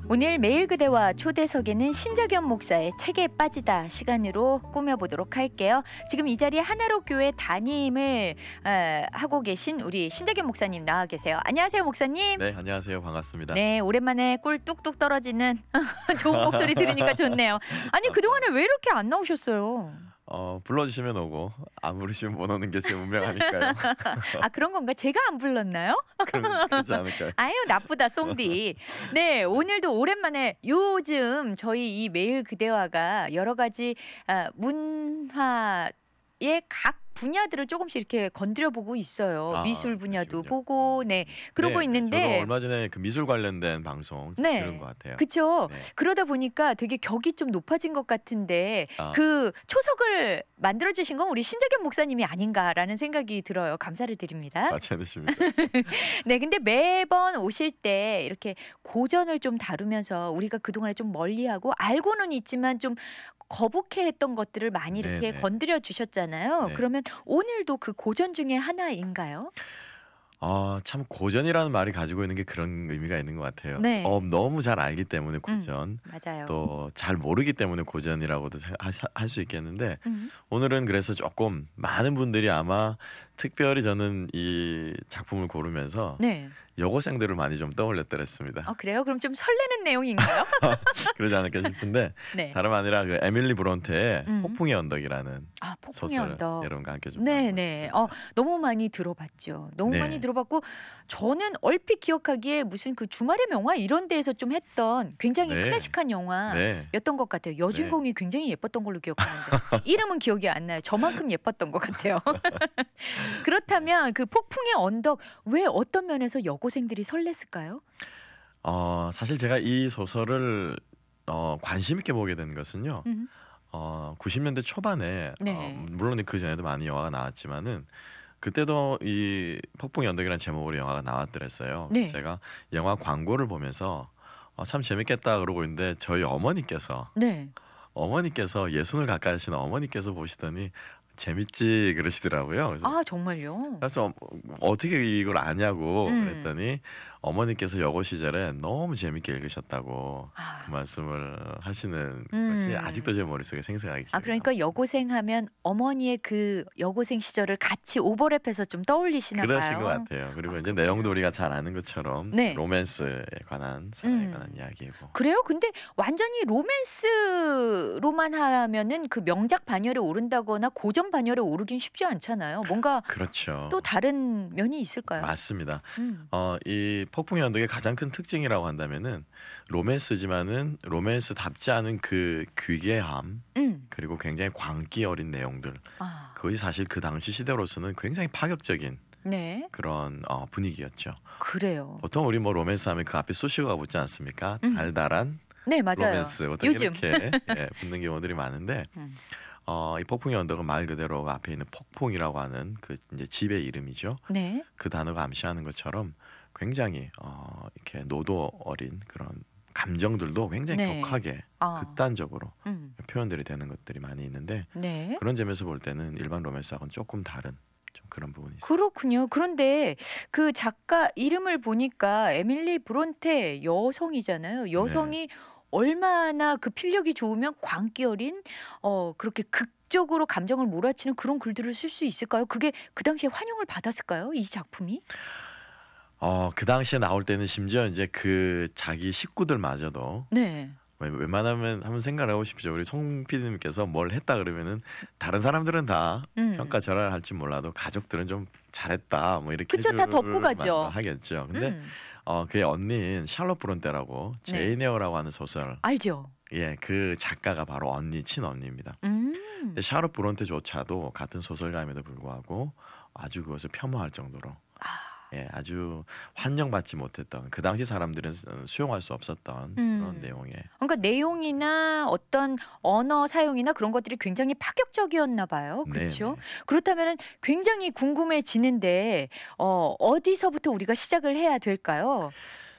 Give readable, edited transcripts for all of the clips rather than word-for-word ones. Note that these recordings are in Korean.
오늘 매일 그대와 초대석에는 신자겸 목사의 책에 빠지다 시간으로 꾸며보도록 할게요. 지금 이 자리에 하나로 교회 담임을 하고 계신 우리 신자겸 목사님 나와 계세요. 안녕하세요, 목사님. 네, 안녕하세요. 반갑습니다. 네, 오랜만에 꿀 뚝뚝 떨어지는 좋은 목소리 들으니까 좋네요. 아니, 그동안에 왜 이렇게 안 나오셨어요? 불러주시면 오고 안 부르시면 못 오는 게 제 운명 아닐까요? 아, 그런 건가? 제가 안 불렀나요? 그렇지 않을까요? 아유, 나쁘다, 송디. 네, 오늘도 오랜만에 요즘 저희 이 매일 그대화가 여러 가지 문화의 각 분야들을 조금씩 이렇게 건드려 보고 있어요. 미술 분야도 그러시군요. 보고, 네, 그러고 있는데. 저도 얼마 전에 그 미술 관련된 방송 들은 것 같아요. 그렇죠. 네. 그러다 보니까 되게 격이 좀 높아진 것 같은데 그 초석을 만들어 주신 건 우리 신자겸 목사님이 아닌가라는 생각이 들어요. 감사를 드립니다. 맞지 않으십니까? 네, 근데 매번 오실 때 이렇게 고전을 좀 다루면서 우리가 그동안에 좀 멀리하고 알고는 있지만 좀 거북해했던 것들을 많이 이렇게 건드려 주셨잖아요. 네. 그러면 오늘도 그 고전 중에 하나인가요? 참 고전이라는 말이 가지고 있는 게 그런 의미가 있는 것 같아요. 네. 너무 잘 알기 때문에 고전, 맞아요. 또 잘 모르기 때문에 고전이라고도 할 수 있겠는데 오늘은 그래서 조금 많은 분들이 아마 특별히 저는 이 작품을 고르면서 여고생들을 많이 좀 떠올렸더랬습니다. 그래요? 그럼 좀 설레는 내용인가요? 그러지 않을까 싶은데 다름 아니라 그 에밀리 브론테의 폭풍의 언덕이라는 폭풍의 소설을 언덕. 여러분과 함께 좀 네네. 너무 많이 들어봤죠. 너무 많이 들어봤고 저는 얼핏 기억하기에 무슨 그 주말의 명화 이런 데에서 좀 했던 굉장히 클래식한 영화였던 것 같아요. 여주인공이 굉장히 예뻤던 걸로 기억하는데 이름은 기억이 안 나요. 저만큼 예뻤던 것 같아요. 그렇다면 그 폭풍의 언덕 왜 어떤 면에서 여고생들이 설렜을까요? 사실 제가 이 소설을 관심 있게 보게 된 것은요. 90년대 초반에 물론 그 전에도 많이 영화가 나왔지만은 그때도 이 폭풍의 언덕이라는 제목으로 영화가 나왔더랬어요. 제가 영화 광고를 보면서 참 재밌겠다 그러고 있는데 저희 어머니께서 예순을 가까이 하시는 어머니께서 보시더니 재밌지 그러시더라고요. 그래서 정말요? 그래서 어떻게 이걸 아냐고 그랬더니 어머니께서 여고 시절에 너무 재밌게 읽으셨다고 그 말씀을 하시는 것이 아직도 제 머릿속에 생생하게 기억이 그러니까 남습니다. 여고생 하면 어머니의 그 여고생 시절을 같이 오버랩해서 좀 떠올리시나 봐요. 그러신 것 같아요. 그리고 이제 내용도 우리가 잘 아는 것처럼 로맨스에 관한 사랑에 관한 이야기고. 그래요? 근데 완전히 로맨스로만 하면은 그 명작 반열에 오른다거나 고전 반열에 오르긴 쉽지 않잖아요. 뭔가 또 다른 면이 있을까요? 맞습니다. 이 폭풍의 언덕의 가장 큰 특징이라고 한다면은 로맨스지만은 로맨스답지 않은 그 귀괴함 그리고 굉장히 광기 어린 내용들 그것이 사실 그 당시 시대로서는 굉장히 파격적인 그런 분위기였죠. 그래요. 보통 우리 뭐 로맨스 하면 그 앞에 소시가 붙지 않습니까? 달달한 맞아요. 로맨스 어떻게 이렇게 붙는 경우들이 많은데 이 폭풍의 언덕은 말 그대로 앞에 있는 폭풍이라고 하는 그 이제 집의 이름이죠. 그 단어가 암시하는 것처럼 굉장히 이렇게 노도 어린 그런 감정들도 굉장히 격하게 극단적으로 표현들이 되는 것들이 많이 있는데 그런 점에서 볼 때는 일반 로맨스하고는 조금 다른 좀 그런 부분이 있어요. 그렇군요. 그런데 그 작가 이름을 보니까 에밀리 브론테 여성이잖아요. 여성이 얼마나 그 필력이 좋으면 광기 어린 그렇게 극적으로 감정을 몰아치는 그런 글들을 쓸 수 있을까요? 그게 그 당시에 환영을 받았을까요? 이 작품이? 그 당시에 나올 때는 심지어 이제 그 자기 식구들마저도 웬만하면 한번 생각을 해보십시오. 우리 송 PD님께서 뭘 했다 그러면은 다른 사람들은 다 평가절하를 할지 몰라도 가족들은 좀 잘했다 뭐 이렇게 다 덮고 가죠. 하겠죠. 근데 그의 언니인 샬롯 브론테라고 제인 에어라고 하는 소설 알죠? 그 작가가 바로 친언니입니다. 근데 샬롯 브론테조차도 같은 소설가임에도 불구하고 아주 그것을 폄하할 정도로 아주 환영받지 못했던 그 당시 사람들은 수용할 수 없었던 그런 내용에. 그러니까 내용이나 어떤 언어 사용이나 그런 것들이 굉장히 파격적이었나 봐요. 그렇죠? 그렇다면 굉장히 궁금해지는데 어디서부터 우리가 시작을 해야 될까요?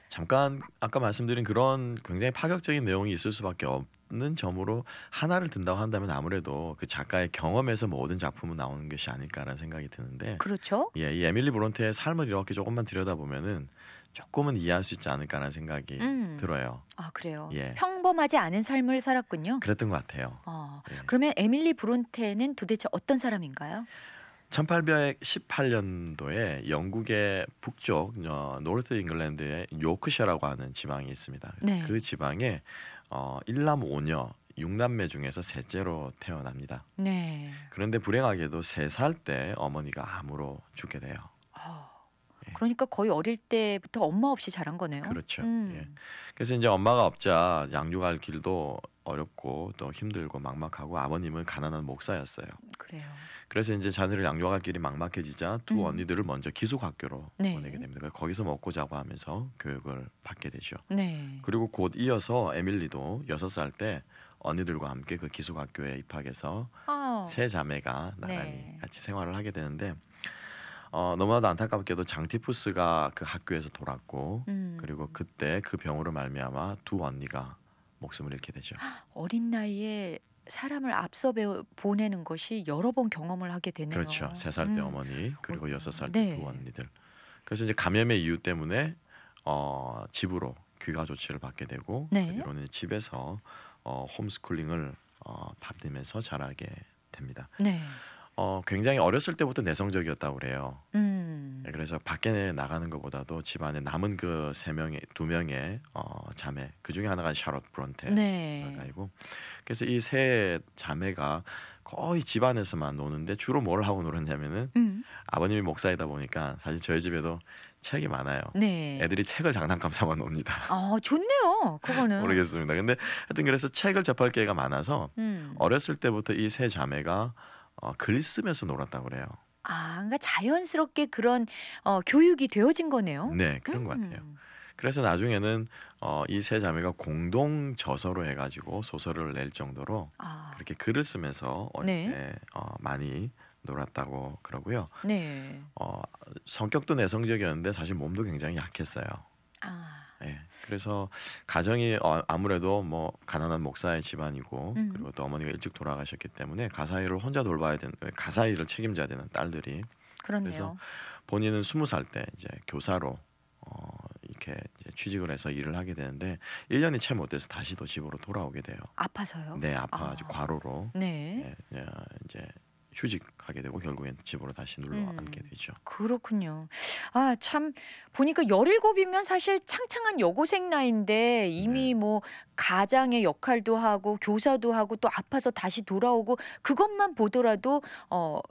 잠깐 아까 말씀드린 그런 굉장히 파격적인 내용이 있을 수밖에 없는 점으로 하나를 든다고 한다면 아무래도 그 작가의 경험에서 모든 작품은 나오는 것이 아닐까라는 생각이 드는데 그렇죠. 예, 이 에밀리 브론테의 삶을 이렇게 조금만 들여다보면은 조금은 이해할 수 있지 않을까라는 생각이 들어요. 아, 그래요. 예. 평범하지 않은 삶을 살았군요. 그랬던 것 같아요. 예. 그러면 에밀리 브론테는 도대체 어떤 사람인가요? 1818년도에 영국의 북쪽 노르트 잉글랜드의 요크셔라고 하는 지방이 있습니다. 네. 그 지방에 1남 5녀 6남매 중에서 셋째로 태어납니다. 네. 그런데 불행하게도 3살 때 어머니가 암으로 죽게 돼요. 그러니까 거의 어릴 때부터 엄마 없이 자란 거네요. 그렇죠. 예. 그래서 이제 엄마가 없자 양육할 길도 어렵고 또 힘들고 막막하고 아버님은 가난한 목사였어요. 그래요. 그래서 이제 자녀를 양육할 길이 막막해지자 두 언니들을 먼저 기숙학교로 보내게 됩니다. 거기서 먹고 자고 하면서 교육을 받게 되죠. 네. 그리고 곧 이어서 에밀리도 6살 때 언니들과 함께 그 기숙학교에 입학해서 세 자매가 나란히 같이 생활을 하게 되는데 너무나도 안타깝게도 장티푸스가 그 학교에서 돌았고 그리고 그때 그 병으로 말미암아 두 언니가 목숨을 잃게 되죠. 어린 나이에 사람을 앞서 보내는 것이 여러 번 경험을 하게 되네요. 그렇죠. 3살 때 어머니 그리고 6살 때 두 언니들. 그래서 이제 감염의 이유 때문에 집으로 귀가 조치를 받게 되고 그 뒤로는 집에서 홈스쿨링을 받으면서 자라게 됩니다. 네. 굉장히 어렸을 때부터 내성적이었다고 그래요. 그래서 밖에 나가는 것보다도 집안에 남은 그 2명의 자매 그 중에 하나가 샤롯 브론테가이고 그래서 이 세 자매가 거의 집안에서만 노는데 주로 뭘 하고 놀았냐면은 아버님이 목사이다 보니까 사실 저희 집에도 책이 많아요. 네. 애들이 책을 장난감 삼아 놉니다. 좋네요. 그거는. 모르겠습니다. 근데 하여튼 그래서 책을 접할 기회가 많아서 어렸을 때부터 이 세 자매가 글 쓰면서 놀았다고 그래요. 그러니까 자연스럽게 그런 교육이 되어진 거네요. 네, 그런 것 같아요. 그래서 나중에는 이 세 자매가 공동 저서로 해가지고 소설을 낼 정도로 그렇게 글을 쓰면서 어릴 때 많이 놀았다고 그러고요. 네. 성격도 내성적이었는데 사실 몸도 굉장히 약했어요. 네, 그래서 가정이 아무래도 뭐 가난한 목사의 집안이고 그리고 또 어머니가 일찍 돌아가셨기 때문에 가사 일을 혼자 돌봐야 되는 가사 일을 책임져야 되는 딸들이 그렇네요. 그래서 본인은 20살 때 이제 교사로 이렇게 이제 취직을 해서 일을 하게 되는데 1년이 채 못 돼서 다시 또 집으로 돌아오게 돼요. 아파서요? 네, 아파가지고 과로로 네. 이제 휴직하게 되고 결국엔 집으로 다시 눌러 앉게 되죠. 그렇군요. 참 보니까 17이면 사실 창창한 여고생 나이인데 이미 뭐 가장의 역할도 하고 교사도 하고 또 아파서 다시 돌아오고 그것만 보더라도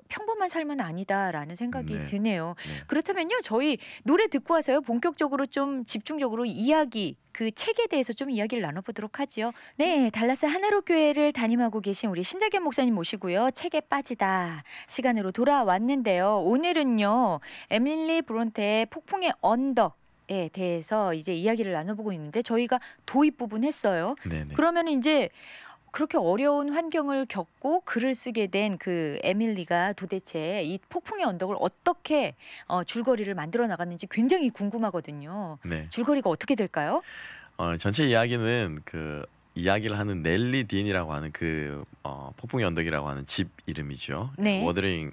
평범한 삶은 아니다라는 생각이 드네요. 그렇다면요. 저희 노래 듣고 와서요. 본격적으로 좀 집중적으로 이야기 그 책에 대해서 좀 이야기를 나눠보도록 하죠. 네, 달라스 하나로 교회를 담임하고 계신 우리 신자겸 목사님 모시고요. 책에 빠지다 시간으로 돌아왔는데요. 오늘은요. 에밀리 브론테의 폭풍의 언덕에 대해서 이제 이야기를 나눠보고 있는데 저희가 도입 부분 했어요. 그러면 이제 그렇게 어려운 환경을 겪고 글을 쓰게 된 그 에밀리가 도대체 이 폭풍의 언덕을 어떻게 줄거리를 만들어 나갔는지 굉장히 궁금하거든요. 줄거리가 어떻게 될까요? 전체 이야기는 그 이야기를 하는 넬리 딘이라고 하는 그 폭풍의 언덕이라고 하는 집 이름이죠. 워더링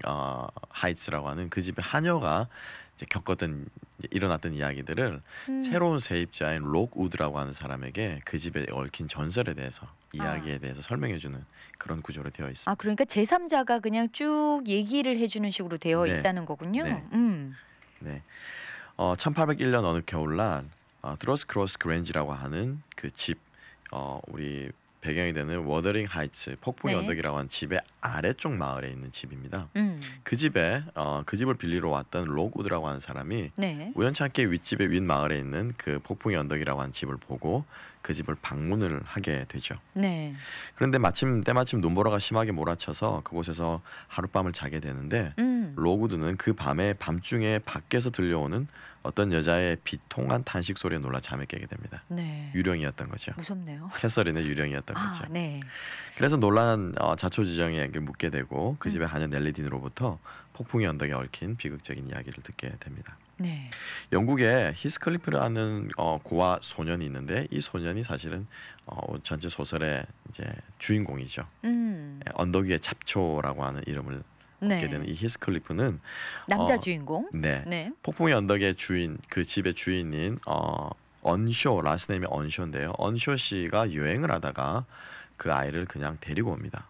하이츠라고 하는 그 집의 하녀가 이제 겪었던 일어났던 이야기들을 새로운 세입자인 록 우드라고 하는 사람에게 그 집에 얽힌 전설에 대해서 이야기에 대해서 설명해주는 그런 구조로 되어 있습니다. 그러니까 제3자가 그냥 쭉 얘기를 해주는 식으로 되어 있다는 거군요. 네. 1801년 어느 겨울날 드로스 크로스 그랜지라고 하는 그 집 우리 배경이 되는 워더링 하이츠 폭풍의 언덕이라고 하는 집의 아래쪽 마을에 있는 집입니다. 그 집에 그 집을 빌리러 왔던 록 우드라고 하는 사람이 우연찮게 윗집의 윗마을에 있는 그 폭풍의 언덕이라고 하는 집을 보고 그 집을 방문을 하게 되죠. 그런데 때마침 눈보라가 심하게 몰아쳐서 그곳에서 하룻밤을 자게 되는데 로그드는 그 밤중에 밖에서 들려오는 어떤 여자의 비통한 탄식 소리에 놀라 잠에 깨게 됩니다. 네. 유령이었던 거죠. 무섭네요. 캐서린의 유령이었던 거죠. 네. 그래서 놀란 자초지종에 묻게 되고 그 집의 하녀 넬리딘으로부터 폭풍의 언덕에 얽힌 비극적인 이야기를 듣게 됩니다. 네. 영국에 히스클리프라는 고아 소년이 있는데 이 소년이 사실은 전체 소설의 이제 주인공이죠. 언덕 위의 잡초라고 하는 이름을 얻게 되는 이 히스클리프는 남자 주인공. 네. 폭풍의 언덕의 주인, 그 집의 주인인 언쇼, 라스트 네임이 언쇼인데요. 언쇼 씨가 여행을 하다가 그 아이를 그냥 데리고 옵니다.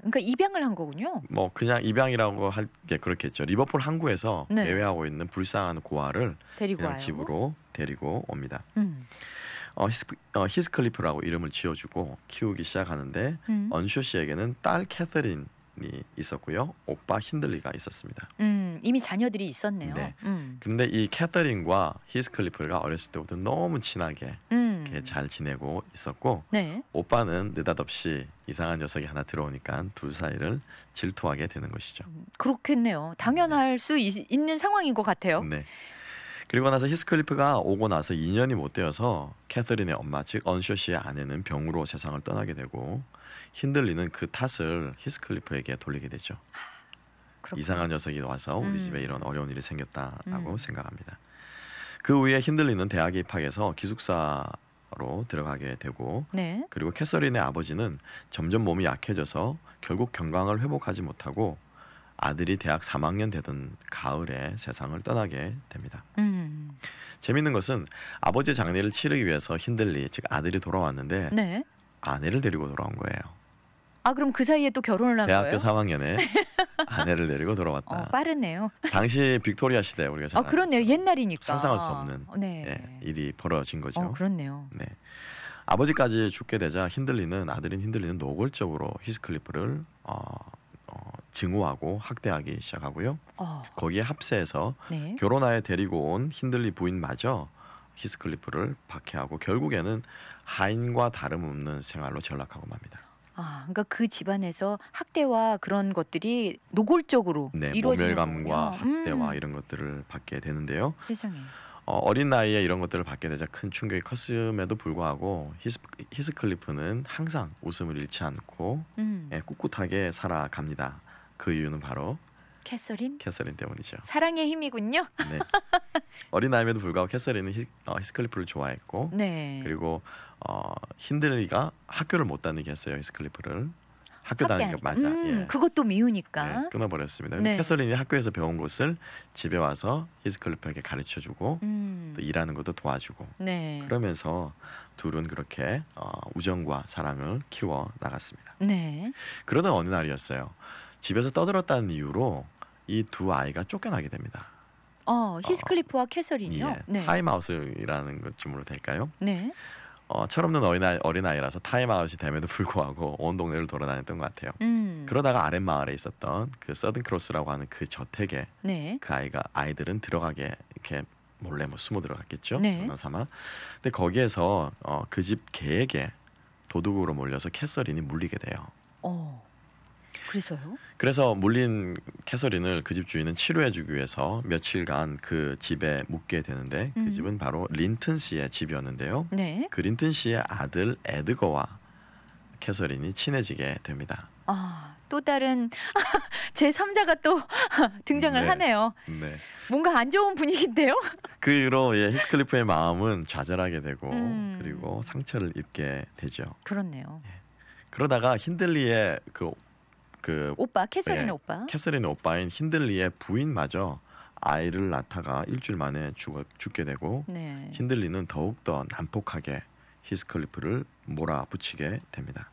그러니까 입양을 한 거군요. 뭐 그냥 입양이라고 할 게 그렇겠죠. 리버풀 항구에서 예외하고 있는 불쌍한 고아를 그냥 집으로 데리고 옵니다. 히스클리프라고 이름을 지어주고 키우기 시작하는데 언쇼 씨에게는 딸 캐서린이 있었고요. 오빠 힌들리가 있었습니다. 이미 자녀들이 있었네요. 네. 그런데 이 캐서린과 히스클리프가 어렸을 때부터 너무 친하게 이렇게 잘 지내고 있었고 오빠는 느닷없이 이상한 녀석이 하나 들어오니까 둘 사이를 질투하게 되는 것이죠. 그렇겠네요. 당연할 수 있는 상황인 것 같아요. 네. 그리고 나서 히스클리프가 오고 나서 2년이 못 되어서 캐서린의 엄마 즉 언쇼 씨의 아내는 병으로 세상을 떠나게 되고 힌들리는 그 탓을 히스클리프에게 돌리게 되죠. 이상한 녀석이 와서 우리 집에 이런 어려운 일이 생겼다라고 생각합니다. 그 후에 힌들리는 대학에 입학해서 기숙사로 들어가게 되고 그리고 캐서린의 아버지는 점점 몸이 약해져서 결국 건강을 회복하지 못하고 아들이 대학 3학년 되던 가을에 세상을 떠나게 됩니다. 재밌는 것은 아버지의 장례를 치르기 위해서 힌들리 즉 아들이 돌아왔는데 아내를 데리고 돌아온 거예요. 그럼 그 사이에 또 결혼을 한 거예요? 대학교 3학년에 아내를 데리고 돌아왔다. 빠르네요. 당시 빅토리아 시대 우리가 잘 그렇네요. 옛날이니까 상상할 수 없는 일이 벌어진 거죠. 그렇네요. 네. 아버지까지 죽게 되자 아들인 힌들리는 노골적으로 히스클리프를 증오하고 학대하기 시작하고요. 거기에 합세해서 결혼하여 데리고 온 힌들리 부인마저 히스클리프를 박해하고 결국에는 하인과 다름없는 생활로 전락하고 맙니다. 그러니까 그 집안에서 학대와 그런 것들이 노골적으로 이루어지는 모멸감과 학대와 이런 것들을 받게 되는데요. 세상에. 어린 나이에 이런 것들을 받게 되자 큰 충격이 컸음에도 불구하고 히스클리프는 항상 웃음을 잃지 않고 꿋꿋하게 살아갑니다. 그 이유는 바로 캐서린 때문이죠. 사랑의 힘이군요. 네. 어린 나이에도 불구하고 캐서린은 히스클리프를 좋아했고 그리고 힌들리가 학교를 못 다니게 했어요. 히스클리프를. 학교 다니니까 맞아. 그것도 미우니까. 끊어버렸습니다. 근데 캐서린이 학교에서 배운 것을 집에 와서 히스클리프에게 가르쳐주고 또 일하는 것도 도와주고 그러면서 둘은 그렇게 우정과 사랑을 키워 나갔습니다. 그러던 어느 날이었어요. 집에서 떠들었다는 이유로 이 두 아이가 쫓겨나게 됩니다. 히스클리프와 캐서린이요? 타임아웃이라는 것쯤으로 될까요? 철없는 어린아이라서 타임아웃이 됨에도 불구하고 온 동네를 돌아다녔던 것 같아요. 그러다가 아랫마을에 있었던 그 서든크로스라고 하는 그 저택에 그 아이들은 들어가게 이렇게 몰래 숨어 들어갔겠죠. 장난삼아. 근데 거기에서 그 집 개에게 도둑으로 몰려서 캐서린이 물리게 돼요. 그래서요? 그래서 물린 캐서린을 그 집 주인은 치료해주기 위해서 며칠간 그 집에 묵게 되는데 그 집은 바로 린튼 씨의 집이었는데요. 그 린튼 씨의 아들 에드거와 캐서린이 친해지게 됩니다. 또 다른 제3자가 또 등장을 하네요. 뭔가 안 좋은 분위기인데요? 그 이후로 히스클리프의 마음은 좌절하게 되고 그리고 상처를 입게 되죠. 그렇네요. 그러다가 힌들리의 오빠 캐서린의 오빠인 힌들리의 부인마저 아이를 낳다가 일주일 만에 죽게 되고 힌들리는 더욱더 난폭하게 히스클리프를 몰아붙이게 됩니다.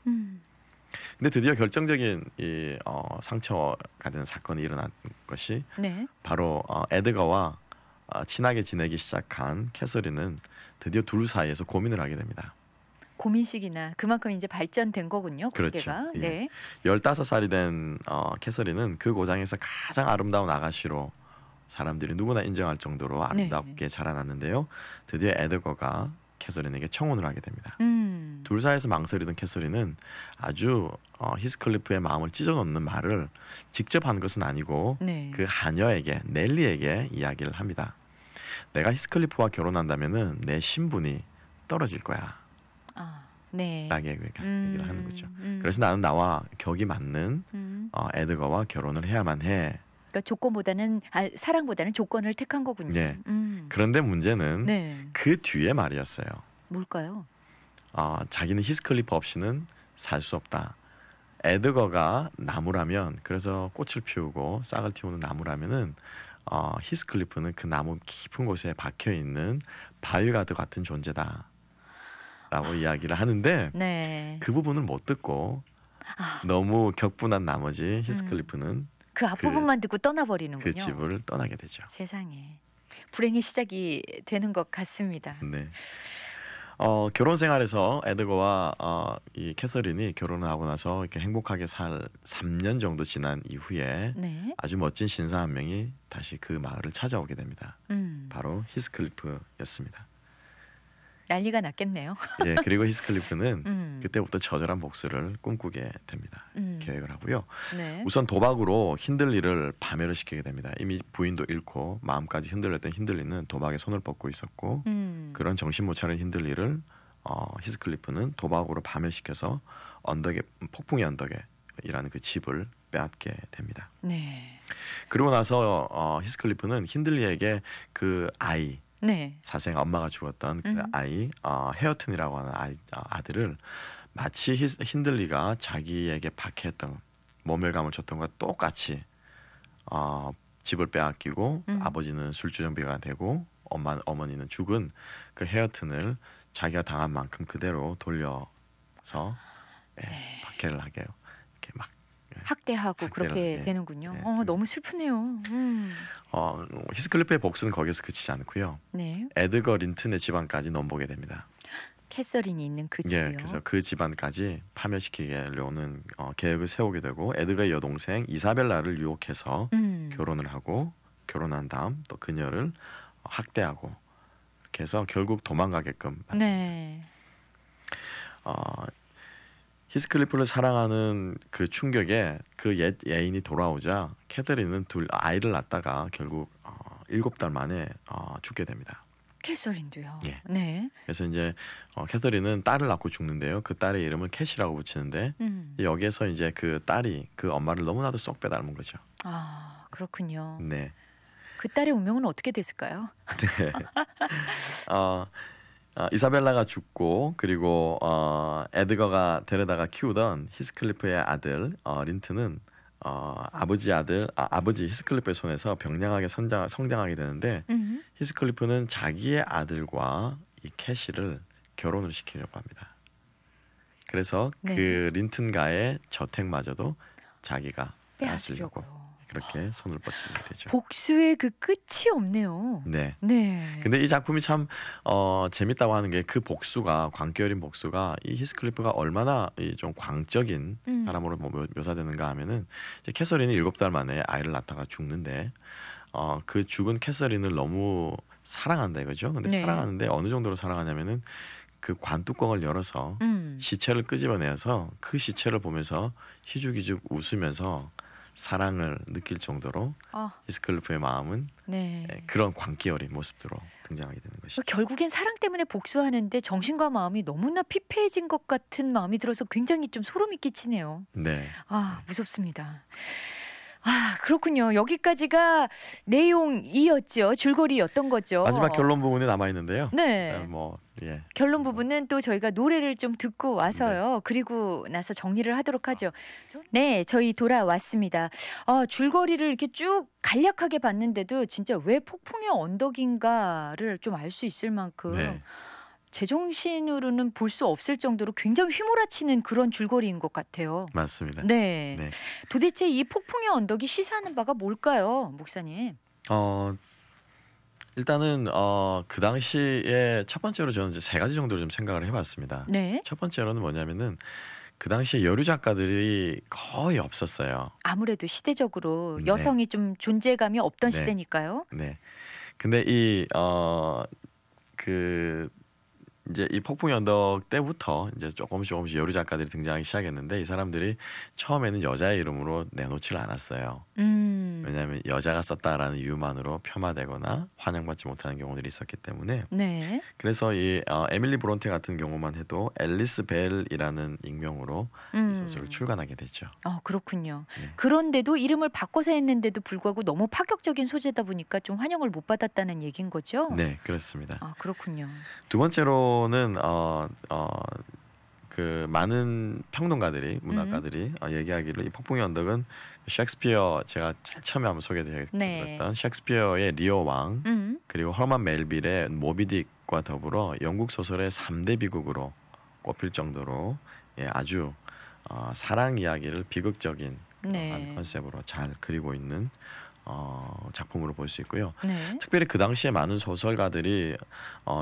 근데 드디어 결정적인 이 상처가 되는 사건이 일어난 것이 바로 에드거와 친하게 지내기 시작한 캐서린은 드디어 둘 사이에서 고민을 하게 됩니다. 고민식이나 그만큼 이제 발전된 거군요. 그렇죠. 15살이 된 캐서린은 그 고장에서 가장 아름다운 아가씨로 사람들이 누구나 인정할 정도로 아름답게 자라났는데요. 드디어 에드거가 캐서린에게 청혼을 하게 됩니다. 둘 사이에서 망설이던 캐서린은 아주 히스클리프의 마음을 찢어놓는 말을 직접 한 것은 아니고 네. 그 하녀에게 넬리에게 이야기를 합니다. 내가 히스클리프와 결혼한다면은 내 신분이 떨어질 거야. 네. 라게 얘기를 하는 거죠. 그래서 나는 나와 격이 맞는 에드거와 결혼을 해야만 해. 그러니까 조건보다는 사랑보다는 조건을 택한 거군요. 네. 그런데 문제는 네. 그 뒤에 말이었어요. 뭘까요? 자기는 히스클리프 없이는 살 수 없다. 에드거가 나무라면, 그래서 꽃을 피우고 싹을 틔우는 나무라면은 히스클리프는 그 나무 깊은 곳에 박혀 있는 바위가드 같은 존재다. 라고 이야기를 하는데 네. 그 부분을 못 듣고 너무 격분한 나머지 히스클리프는 그 앞부분만 듣고 떠나버리는군요. 그 집을 떠나게 되죠. 세상에. 불행의 시작이 되는 것 같습니다. 네. 결혼 생활에서 에드거와 이 캐서린이 결혼을 하고 나서 이렇게 행복하게 살 3년 정도 지난 이후에 네. 아주 멋진 신사 한 명이 다시 그 마을을 찾아오게 됩니다. 바로 히스클리프였습니다. 난리가 났겠네요. 예, 그리고 히스클리프는 그때부터 처절한 복수를 꿈꾸게 됩니다. 계획을 하고요. 네. 우선 도박으로 힌들리를 파멸을 시키게 됩니다. 이미 부인도 잃고 마음까지 흔들렸던 힌들리는 도박에 손을 뻗고 있었고 그런 정신 못 차린 힌들리를 히스클리프는 도박으로 파멸시켜서 폭풍의 언덕에이라는 그 집을 빼앗게 됩니다. 네. 그리고 나서 히스클리프는 힌들리에게 그 아이 네. 사생 엄마가 죽었던 그 아이 헤어튼이라고 하는 아들을 마치 힌들리가 자기에게 박해했던 모멸감을 줬던 것과 똑같이 집을 빼앗기고 아버지는 술주정비가 되고 어머니는 죽은 그 헤어튼을 자기가 당한 만큼 그대로 돌려서 박해를 하게 이렇게 막 학대하고 그렇게 되는군요. 너무 슬프네요. 히스클리프의 복수는 거기서 그치지 않고요. 네. 에드거 린튼의 집안까지 넘보게 됩니다. 캐서린이 있는 그 집이요. 그래서 그 집안까지 파멸시키려는 계획을 세우게 되고 에드거의 여동생 이사벨라를 유혹해서 결혼을 하고 결혼한 다음 또 그녀를 학대하고 이렇게 해서 결국 도망가게끔 만듭니다. 네. 히스클리프를 사랑하는 그 충격에 그 옛 애인이 돌아오자 캐서린은 아이를 낳다가 결국 7달 만에 죽게 됩니다. 캐서린도요. 예. 네. 그래서 이제 캐서린은 딸을 낳고 죽는데요. 그 딸의 이름을 캐시라고 붙이는데 여기에서 이제 그 딸이 그 엄마를 너무나도 쏙 빼닮은 거죠. 그렇군요. 네. 그 딸의 운명은 어떻게 됐을까요? 네. 이사벨라가 죽고 그리고 에드거가 데려다가 키우던 히스클리프의 아들 린튼은 아버지 히스클리프의 손에서 병량하게 성장하게 되는데 히스클리프는 자기의 아들과 이 캐시를 결혼을 시키려고 합니다. 그래서 네. 그 린튼가의 저택마저도 자기가 빼앗으려고 그렇게 손을 뻗치게 되죠. 복수의 그 끝이 없네요. 네. 네. 근데 이 작품이 참 재밌다고 하는 게 그 복수가 광기 어린 복수가 이 히스클리프가 얼마나 좀 광적인 사람으로 묘사되는가 하면은 이제 캐서린이 7달 만에 아이를 낳다가 죽는데 그 죽은 캐서린을 너무 사랑한다 이거죠. 근데 네. 사랑하는데 어느 정도로 사랑하냐면은 그 관뚜껑을 열어서 시체를 끄집어내서 그 시체를 보면서 희죽희죽 웃으면서 사랑을 느낄 정도로 히스클리프의 마음은 그런 광기 어린 모습으로 등장하게 되는 것이죠. 결국엔 사랑 때문에 복수하는데 정신과 마음이 너무나 피폐해진 것 같은 마음이 들어서 굉장히 좀 소름이 끼치네요. 네. 무섭습니다. 그렇군요. 여기까지가 내용이었죠. 줄거리였던 거죠. 마지막 결론 부분이 남아 있는데요. 네. 결론 부분은 또 저희가 노래를 좀 듣고 와서요. 네. 그리고 나서 정리를 하도록 하죠. 네, 저희 돌아왔습니다. 줄거리를 이렇게 쭉 간략하게 봤는데도 진짜 왜 폭풍의 언덕인가를 좀 알 수 있을 만큼 제정신으로는 볼 수 없을 정도로 굉장히 휘몰아치는 그런 줄거리인 것 같아요. 맞습니다. 네. 도대체 이 폭풍의 언덕이 시사하는 바가 뭘까요, 목사님? 일단은 그 당시에 첫 번째로 저는 이제 3가지 정도를 좀 생각을 해봤습니다. 네. 첫 번째로는 뭐냐면은 그 당시에 여류 작가들이 거의 없었어요. 아무래도 시대적으로 여성이 좀 존재감이 없던 시대니까요. 네. 근데 이 이제 이 폭풍의 언덕 때부터 이제 조금씩 여류 작가들이 등장하기 시작했는데 이 사람들이 처음에는 여자의 이름으로 내놓지를 않았어요. 왜냐하면 여자가 썼다라는 이유만으로 폄하되거나 환영받지 못하는 경우들이 있었기 때문에. 네. 그래서 이 에밀리 브론테 같은 경우만 해도 앨리스 벨이라는 익명으로 이 소설을 출간하게 됐죠. 그렇군요. 네. 그런데도 이름을 바꿔서 했는데도 불구하고 너무 파격적인 소재다 보니까 좀 환영을 못 받았다는 얘기인 거죠? 네, 그렇습니다. 아, 그렇군요. 두 번째로는 그 많은 평론가들이 문학가들이 얘기하기를 이 폭풍의 언덕은 셰익스피어 제가 제일 처음에 한번 소개드렸던 네. 셰익스피어의 리어 왕 그리고 허먼 멜빌의 모비딕과 더불어 영국 소설의 3대 비극으로 꼽힐 정도로 아주 사랑 이야기를 비극적인 네. 컨셉으로 잘 그리고 있는 작품으로 볼 수 있고요. 네. 특별히 그 당시에 많은 소설가들이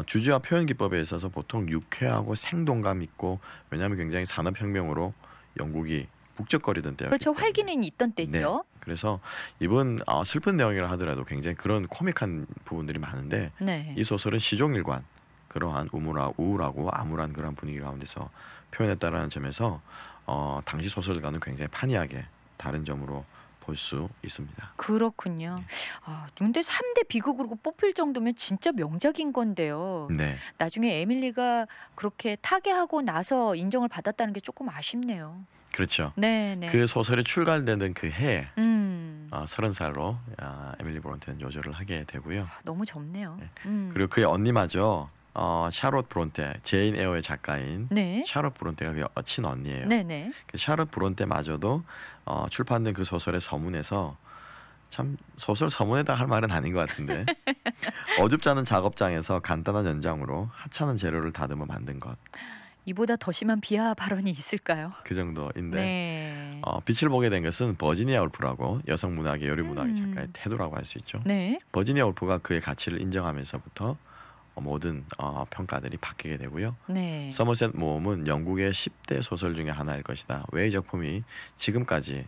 주제와 표현 기법에 있어서 보통 유쾌하고 생동감 있고 왜냐하면 굉장히 산업혁명으로 영국이 북적거리던 때였기 그렇죠. 때문에. 활기는 있던 때죠. 네. 그래서 이번 슬픈 내용이라 하더라도 굉장히 그런 코믹한 부분들이 많은데 네. 이 소설은 시종일관 그러한 우울하고 암울한 그런 분위기 가운데서 표현했다라는 점에서 당시 소설가는 굉장히 판이하게 다른 점으로 볼 수 있습니다. 그렇군요. 네. 근데 3대 비극으로 뽑힐 정도면 진짜 명작인 건데요. 네. 나중에 에밀리가 그렇게 타계하고 나서 인정을 받았다는 게 조금 아쉽네요. 그렇죠. 네, 네. 그 소설이 출간되는 그 해에 30살로 에밀리 브론테는 요절을 하게 되고요. 너무 젊네요. 네. 그리고 그의 언니마저 샤롯 브론테, 제인 에어의 작가인 네. 샤롯 브론테가 그의 친언니예요. 네네. 그 샤롯 브론테마저도 출판된 그 소설의 서문에서 참 소설 서문에다 할 말은 아닌 것 같은데 어줍지 않은 작업장에서 간단한 연장으로 하찮은 재료를 다듬어 만든 것. 이보다 더 심한 비하 발언이 있을까요? 그 정도인데 네. 빛을 보게 된 것은 버지니아 울프라고 여성 문학의 여류 문학의 작가의 태도라고 할 수 있죠. 네. 버지니아 울프가 그의 가치를 인정하면서부터 모든 평가들이 바뀌게 되고요. 네. 서머셋 모험은 영국의 10대 소설 중에 하나일 것이다. 왜 이 작품이 지금까지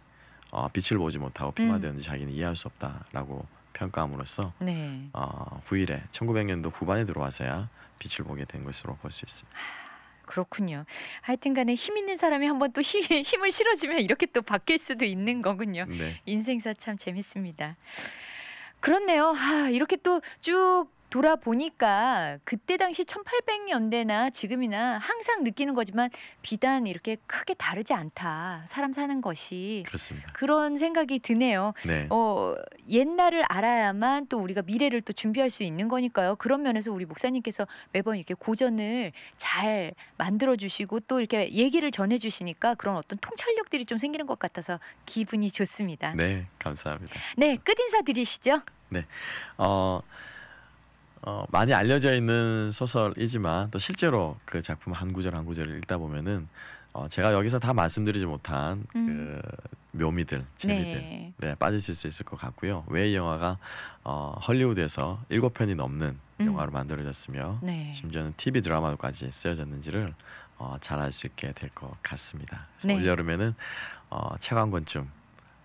빛을 보지 못하고 폄하되었는지 자기는 이해할 수 없다라고 평가함으로써 네. 후일에 1900년도 후반에 들어와서야 빛을 보게 된 것으로 볼 수 있습니다. 그렇군요. 하여튼간에 힘 있는 사람이 한번 또 힘을 실어주면 이렇게 또 바뀔 수도 있는 거군요. 네. 인생사 참 재밌습니다. 그렇네요. 이렇게 또 쭉 돌아보니까 그때 당시 1800년대나 지금이나 항상 느끼는 거지만 비단 이렇게 크게 다르지 않다. 사람 사는 것이. 그렇습니다. 그런 생각이 드네요. 네. 옛날을 알아야만 또 우리가 미래를 또 준비할 수 있는 거니까요. 그런 면에서 우리 목사님께서 매번 이렇게 고전을 잘 만들어 주시고 또 이렇게 얘기를 전해 주시니까 그런 어떤 통찰력들이 좀 생기는 것 같아서 기분이 좋습니다. 네, 감사합니다. 네, 끝인사 드리시죠. 네. 많이 알려져 있는 소설이지만 또 실제로 그 작품 한 구절 한 구절을 읽다 보면은 제가 여기서 다 말씀드리지 못한 그 묘미들, 재미들 네, 빠지실 수 있을 것 같고요. 왜 이 영화가 헐리우드에서 7편이 넘는 영화로 만들어졌으며 네. 심지어는 TV 드라마로까지 쓰여졌는지를 잘 알 수 있게 될 것 같습니다. 그래서 네. 올여름에는 책 한 권쯤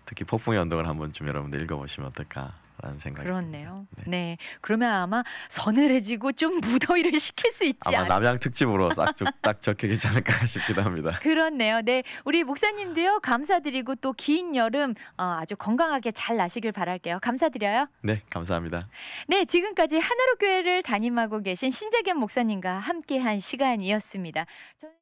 특히 폭풍의 언덕을 한 번쯤 여러분들 읽어보시면 어떨까 라는 생각이 그렇네요. 듭니다. 네. 그러면 아마 서늘해지고 좀 무더위를 식힐 수 있지 아마 남양 특집으로 딱 적히지 않을까 싶기도 합니다. 그렇네요. 네, 우리 목사님도요 감사드리고 또 긴 여름 아주 건강하게 잘 나시길 바랄게요. 감사드려요. 네, 감사합니다. 네, 지금까지 하나로 교회를 담임하고 계신 신재겸 목사님과 함께한 시간이었습니다. 저는